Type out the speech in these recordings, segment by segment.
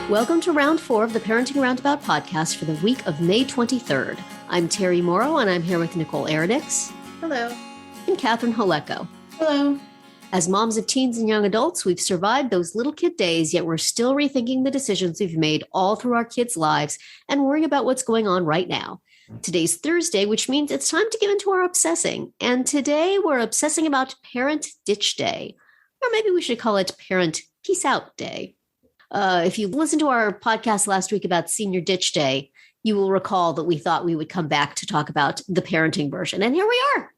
Welcome to round 4 of the Parenting Roundabout podcast for the week of May 23rd. I'm Terry Morrow, and I'm here with Nicole Aronix. Hello. And Catherine Holeko. Hello. As moms of teens and young adults, we've survived those little kid days, yet we're still rethinking the decisions we've made all through our kids' lives and worrying about what's going on right now. Today's Thursday, which means it's time to get into our obsessing. And today we're obsessing about Parent Ditch Day. Or maybe we should call it Parent Peace Out Day. If you listened to our podcast last week about Senior Ditch Day, you will recall that we thought we would come back to talk about the parenting version. And here we are.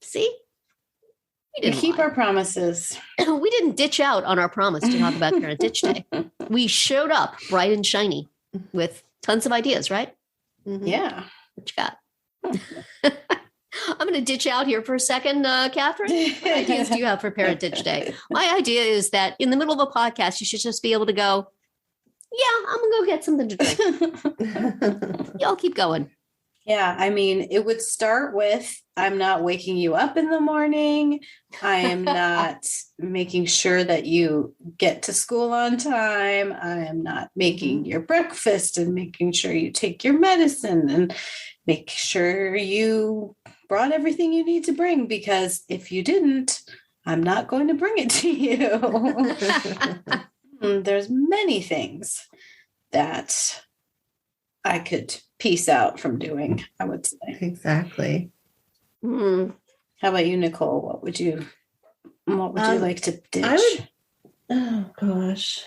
See? We keep our promises. We didn't ditch out on our promise to talk about Parent Ditch Day. We showed up bright and shiny with tons of ideas, right? Mm-hmm. Yeah. What you got? I'm going to ditch out here for a second, Catherine. What ideas do you have for Parent Ditch Day? My idea is that in the middle of a podcast, you should just be able to go, yeah, I'm going to go get something to drink. Y'all keep going. Yeah, I mean, it would start with, I'm not waking you up in the morning. I am not making sure that you get to school on time. I am not making your breakfast and making sure you take your medicine and make sure you brought everything you need to bring, because if you didn't, I'm not going to bring it to you. There's many things that I could piece out from doing, I would say. Exactly. How about you, Nicole? What would you like to ditch? Oh gosh.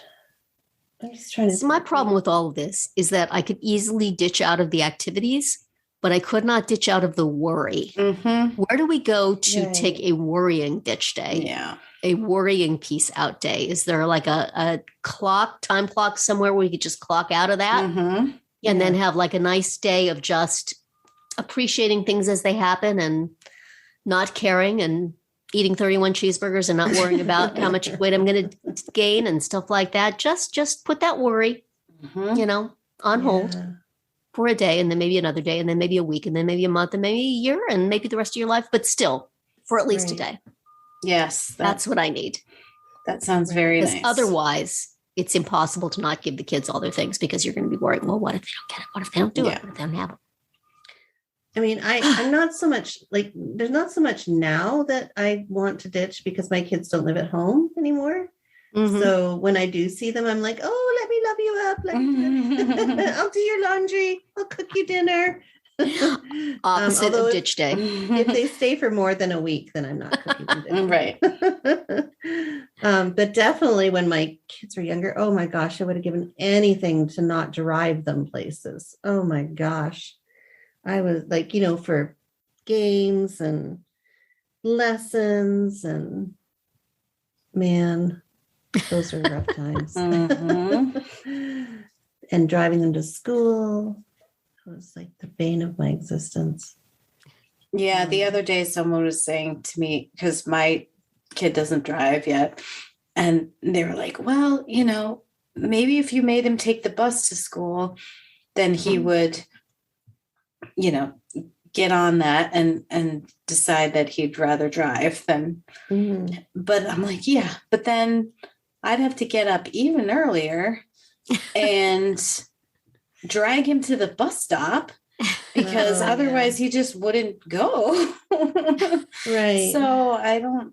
I'm just trying to. So my problem with all of this is that I could easily ditch out of the activities, but I could not ditch out of the worry. Mm-hmm. Where do we go to Right. take a worrying ditch day? Yeah. A worrying peace out day? Is there like a time clock somewhere where we could just clock out of that? Mm-hmm. And then have like a nice day of just appreciating things as they happen and not caring and eating 31 cheeseburgers and not worrying about how much weight I'm going to gain and stuff like that. Just put that worry, Mm-hmm. on hold Yeah. for a day, and then maybe another day, and then maybe a week, and then maybe a month, and maybe a year, and maybe the rest of your life, but still for at least a Right. day. Yes, That's what I need. that sounds very Because nice. otherwise it's impossible to not give the kids all their things, because you're going to be worried, well, what if they don't get it? What if they don't do Yeah. it? What if they don't have it? I mean, I'm not so much like, there's not so much now that I want to ditch because my kids don't live at home anymore. Mhm. So when I do see them, I'm like, oh, let me love you up. I'll do your laundry. I'll cook you dinner. Opposite although of ditch day. if they stay for more than a week, then I'm not cooking them dinner. Right. But definitely when my kids were younger, oh my gosh, I would have given anything to not drive them places. Oh my gosh. I was like, for games and lessons, and man, those are rough times. Mhm. And driving them to school was like the bane of my existence. Yeah, the other day someone was saying to me, because my kid doesn't drive yet, and they were like, well, maybe if you made him take the bus to school, then he would, get on that and decide that he'd rather drive than. But I'm like, yeah, but then I'd have to get up even earlier and drag him to the bus stop, because Oh, otherwise he just wouldn't go. Right. So I don't,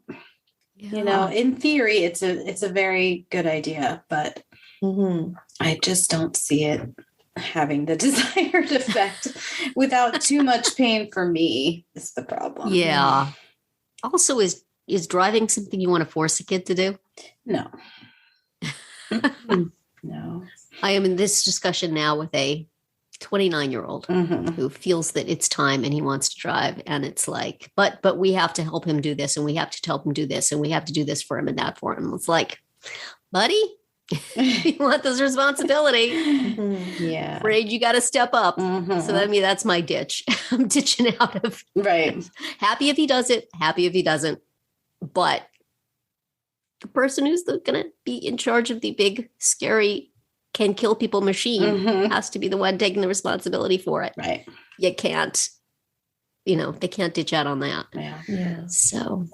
in theory, it's a very good idea, but Mhm. I just don't see it having the desired effect without too much pain for me is the problem. Yeah. Also, is driving something you want to force a kid to do? No. No. I am in this discussion now with a 29-year-old Mhm. who feels that it's time and he wants to drive. And it's like, but we have to help him do this, and we have to help him do this, and we have to do this for him and that for him. It's like, buddy, you want this responsibility. Mhm. Yeah. Afraid you got to step up. Mhm. So that's my ditch. I'm ditching out of Right. happy if he does it, happy if he doesn't. But the person who's going to be in charge of the big, scary, can kill people machine Mhm. has to be the one taking the responsibility for it. Right. You can't, they can't ditch out on that. Yeah. Yeah. So,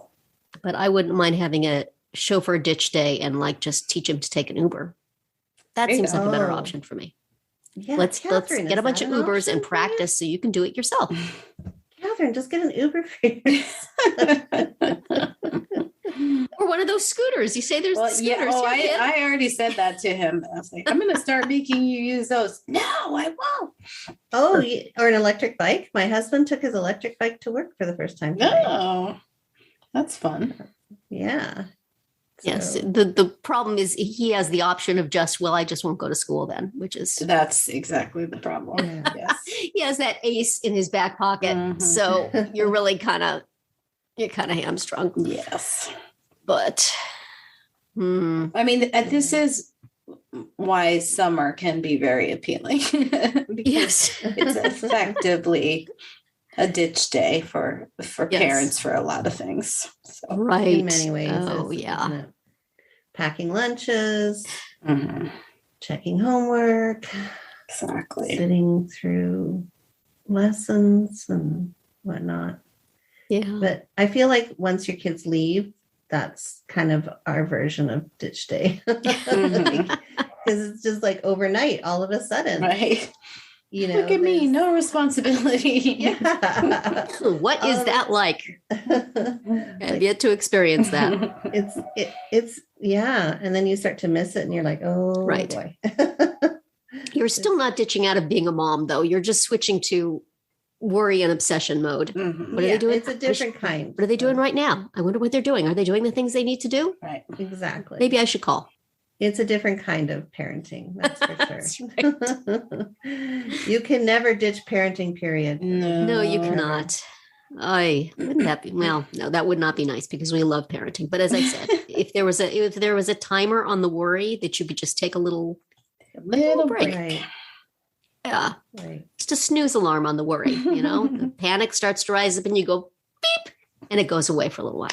but I wouldn't mind having a chauffeur ditch day and just teach him to take an Uber. that There you seems like a better go. option for me. Yeah, Let's Catherine, get a is bunch that of an Ubers and option for you? practice so you can do it yourself. Catherine, just get an Uber for yourself. Or one of those scooters. You say there's Well, scooters. yeah. Oh, Here, kid. I already said that to him. I was like, I'm going to start making you use those. No, I won't. Oh, or an electric bike. My husband took his electric bike to work for the first time today. No, that's fun. Yeah. Yes. So- The problem is he has the option of just, well, I just won't go to school then, which is That's exactly the problem. Yeah. Yes. he has that ace in his back pocket. Mhm. So you're really you're kind of hamstrung. Yes. But I mean, this is why summer can be very appealing. Because yes. it's effectively a ditch day for Yes. parents for a lot of things. So, Right. In many ways. Oh, isn't yeah. it? Packing lunches, mhm, checking homework, exactly. sitting through lessons and whatnot. Yeah. But I feel like once your kids leave, that's kind of our version of ditch day. Because it's just like overnight, all of a sudden, Right. you know. Look at me, there's- no responsibility. Yeah. What is that like? I've yet to experience that. it's yeah. And then you start to miss it and you're like, oh Right. boy. You're still not ditching out of being a mom, though. You're just switching to worry and obsession mode. Mhm. What are they doing? It's a different kind. What are they doing right now? I wonder what they're doing. Are they doing the things they need to do? Right. Exactly. Maybe I should call. It's a different kind of parenting. That's for That's sure. You can never ditch parenting, period. No, you cannot. Wouldn't that be well? No, that would not be nice because we love parenting. But as I said, if there was a timer on the worry that you could just take a little Little break. Right. Yeah, Right. just a snooze alarm on the worry. You know, the panic starts to rise up and you go beep, and it goes away for a little while,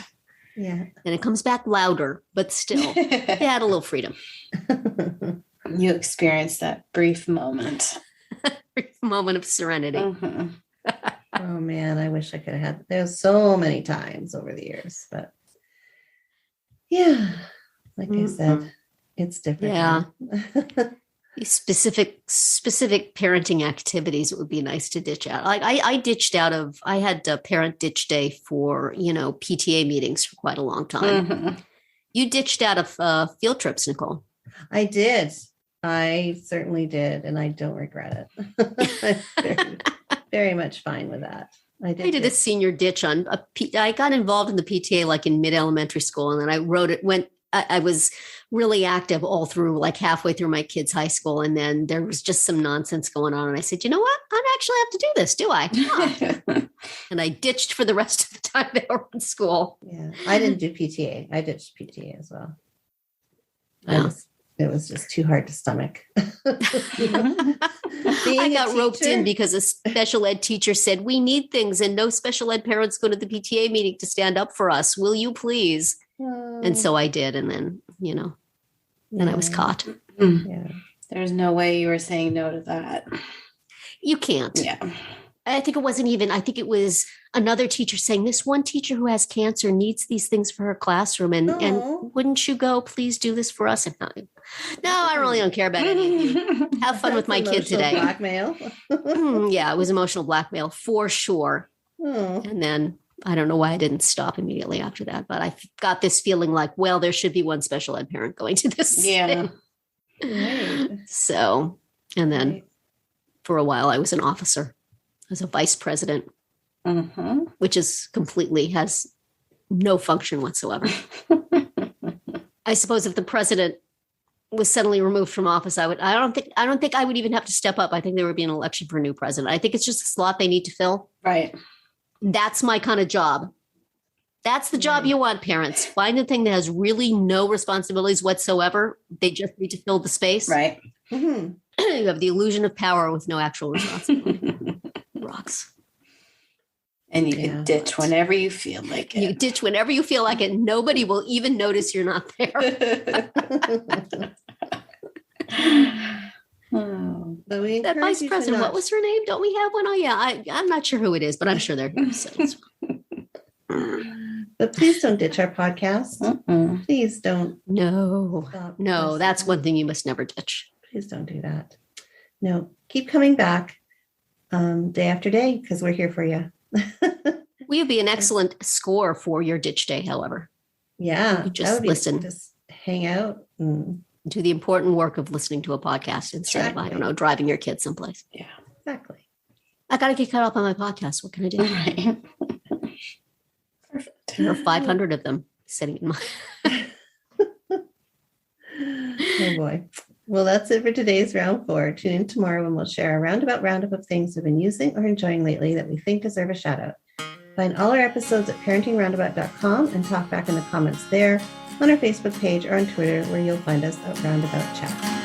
Yeah. and it comes back louder, but still, they had a little freedom. You experience that brief moment. Moment of serenity. Mhm. Oh man, I wish I could have had. There's so many times over the years, but yeah, like I said, it's different. Yeah. now. These specific parenting activities, it would be nice to ditch out. Like I ditched out of. I had a parent ditch day for PTA meetings for quite a long time. Mhm. You ditched out of field trips, Nicole. I did. I certainly did, and I don't regret it. I'm very, very much fine with that. I did. I did a senior ditch on I got involved in the PTA like in mid-elementary school, and then I wrote it. I was really active all through, like halfway through my kids' high school, and then there was just some nonsense going on, and I said, you know what? I don't actually have to do this, do I? No. And I ditched for the rest of the time they were in school. Yeah, I didn't do PTA. I ditched PTA as well. Yeah. It was just too hard to stomach. I got roped in because a special ed teacher said, we need things and no special ed parents go to the PTA meeting to stand up for us. Will you please? And so I did. And then, then I was caught. Yeah. There's no way you were saying no to that. You can't. Yeah. I think it was another teacher saying, this one teacher who has cancer needs these things for her classroom. And Oh. wouldn't you go, please do this for us? And no, I really don't care about any of you. Have fun with my kid Emotional today. Blackmail. Yeah, it was emotional blackmail for sure. Oh. And then I don't know why I didn't stop immediately after that, but I got this feeling like, well, there should be one special ed parent going to this. Yeah. thing. Right. So, and then Right. for a while I was an officer. I was a vice president, Mhm. which has no function whatsoever. I suppose if the president was suddenly removed from office, I don't think I would even have to step up. I think there would be an election for a new president. I think it's just a slot they need to fill. Right. That's my kind of job. That's the job Right. you want, parents. Find a thing that has really no responsibilities whatsoever. They just need to fill the space. Right. Mhm. You have the illusion of power with no actual responsibility. Rocks. And you Yeah. can ditch whenever you feel like You it. ditch whenever you feel like it. Nobody will even notice you're not there. Oh. So we That encourage vice you to president, not- what was her name? Don't we have one? Oh, yeah. I'm not sure who it is, but I'm sure they're here. So it's- But please don't ditch our podcast. Mm-mm. Please don't no, stop. no, that's listening. one thing you must never ditch. Please don't do that. No, keep coming back day after day because we're here for you. We would be an excellent score for your ditch day, however. Yeah, You just that would be listen. just hang out. And, Do the important work of listening to a podcast instead of, I don't know, driving your kids someplace. Yeah. exactly. I got to get caught up on my podcast. What can I do? Right. Perfect. There are 500 of them sitting in my. Oh boy. Well, that's it for today's round 4. Tune in tomorrow when we'll share a roundabout roundup of things we've been using or enjoying lately that we think deserve a shout out. Find all our episodes at parentingroundabout.com and talk back in the comments there, on our Facebook page or on Twitter, where you'll find us at Roundabout Chat.